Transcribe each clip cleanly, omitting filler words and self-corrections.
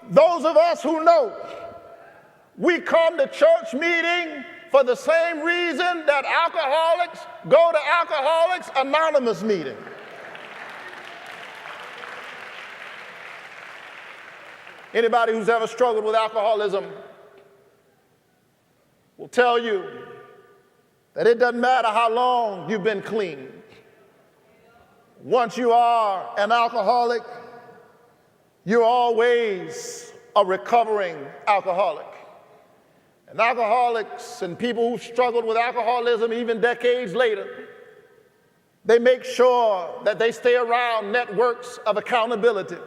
those of us who know, we come to church meeting for the same reason that alcoholics go to Alcoholics Anonymous meeting. Anybody who's ever struggled with alcoholism will tell you that it doesn't matter how long you've been clean. Once you are an alcoholic, you're always a recovering alcoholic. And alcoholics and people who struggled with alcoholism even decades later, they make sure that they stay around networks of accountability.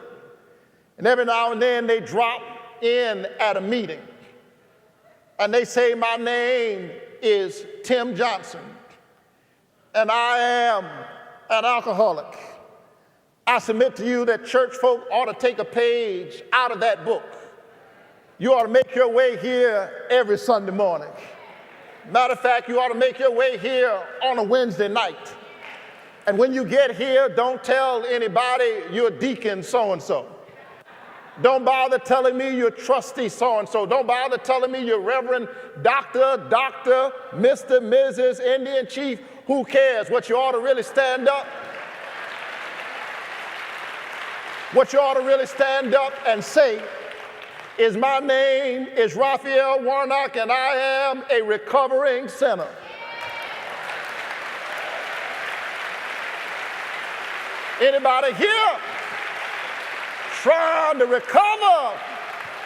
And every now and then they drop in at a meeting and they say, my name is Tim Johnson and I am an alcoholic. I submit to you that church folk ought to take a page out of that book. You ought to make your way here every Sunday morning. Matter of fact, you ought to make your way here on a Wednesday night. And when you get here, don't tell anybody you're deacon so-and-so. Don't bother telling me you're trustee so-and-so. Don't bother telling me you're Reverend Dr., Mr., Mrs., Indian Chief. Who cares? What you ought to really stand up and say is, my name is Raphael Warnock and I am a recovering sinner. Anybody here trying to recover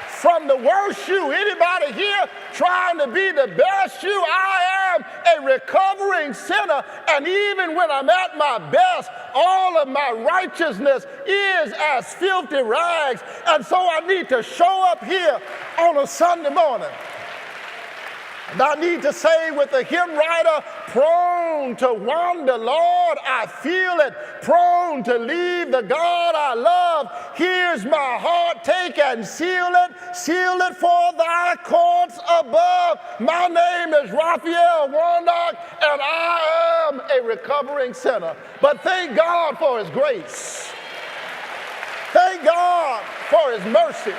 from the worst you? Anybody here trying to be the best you? I am a recovering sinner, and even when I'm at my best, all of my righteousness is as filthy rags, and so I need to show up here on a Sunday morning. And I need to say with the hymn writer, prone to wander, Lord, I feel it. Prone to leave the God I love. Here's my heart, take and seal it for thy courts above. My name is Raphael Warnock, and I am a recovering sinner. But thank God for his grace. Thank God for his mercy.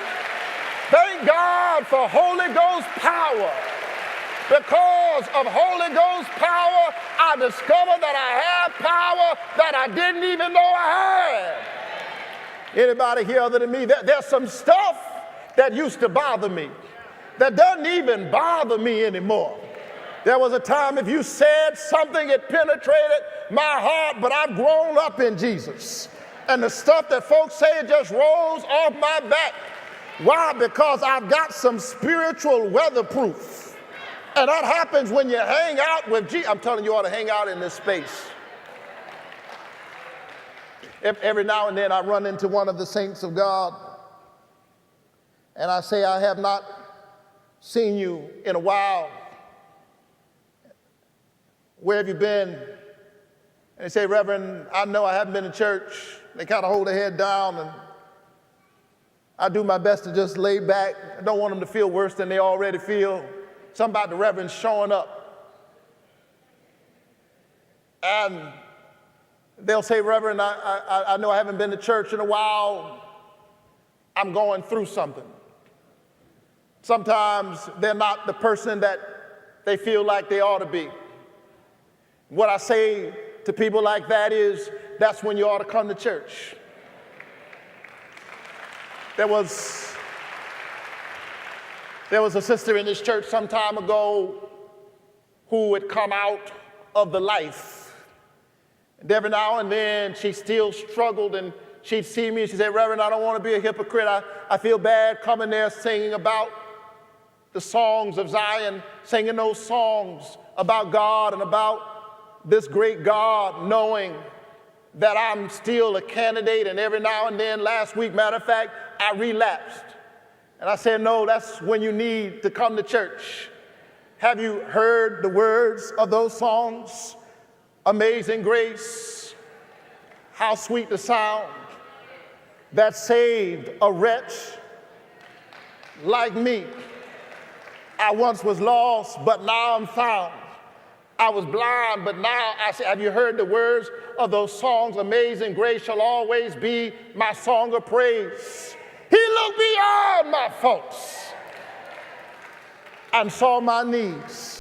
Thank God for Holy Ghost power. Because of Holy Ghost power, I discovered that I have power that I didn't even know I had. Anybody here other than me? There's some stuff that used to bother me that doesn't even bother me anymore. There was a time if you said something, it penetrated my heart, but I've grown up in Jesus. And the stuff that folks say just rolls off my back. Why? Because I've got some spiritual weatherproof. And that happens when you hang out with Jesus. I'm telling you, you ought to hang out in this space. Every now and then I run into one of the saints of God and I say, I have not seen you in a while. Where have you been? And they say, Reverend, I know I haven't been to church. They kind of hold their head down, and I do my best to just lay back. I don't want them to feel worse than they already feel. Something about the Reverend showing up. And they'll say, Reverend, I know I haven't been to church in a while. I'm going through something. Sometimes they're not the person that they feel like they ought to be. What I say to people like that is, that's when you ought to come to church. There was a sister in this church some time ago who had come out of the life. And every now and then she still struggled, and she'd see me and she'd say, Reverend, I don't want to be a hypocrite. I feel bad coming there singing about the songs of Zion, singing those songs about God and about this great God, knowing that I'm still a candidate. And every now and then, last week, matter of fact, I relapsed. And I said, no, that's when you need to come to church. Have you heard the words of those songs? Amazing grace, how sweet the sound that saved a wretch like me. I once was lost, but now I'm found. I was blind, but now I see. Have you heard the words of those songs? Amazing grace shall always be my song of praise. He looked beyond faults and saw my needs.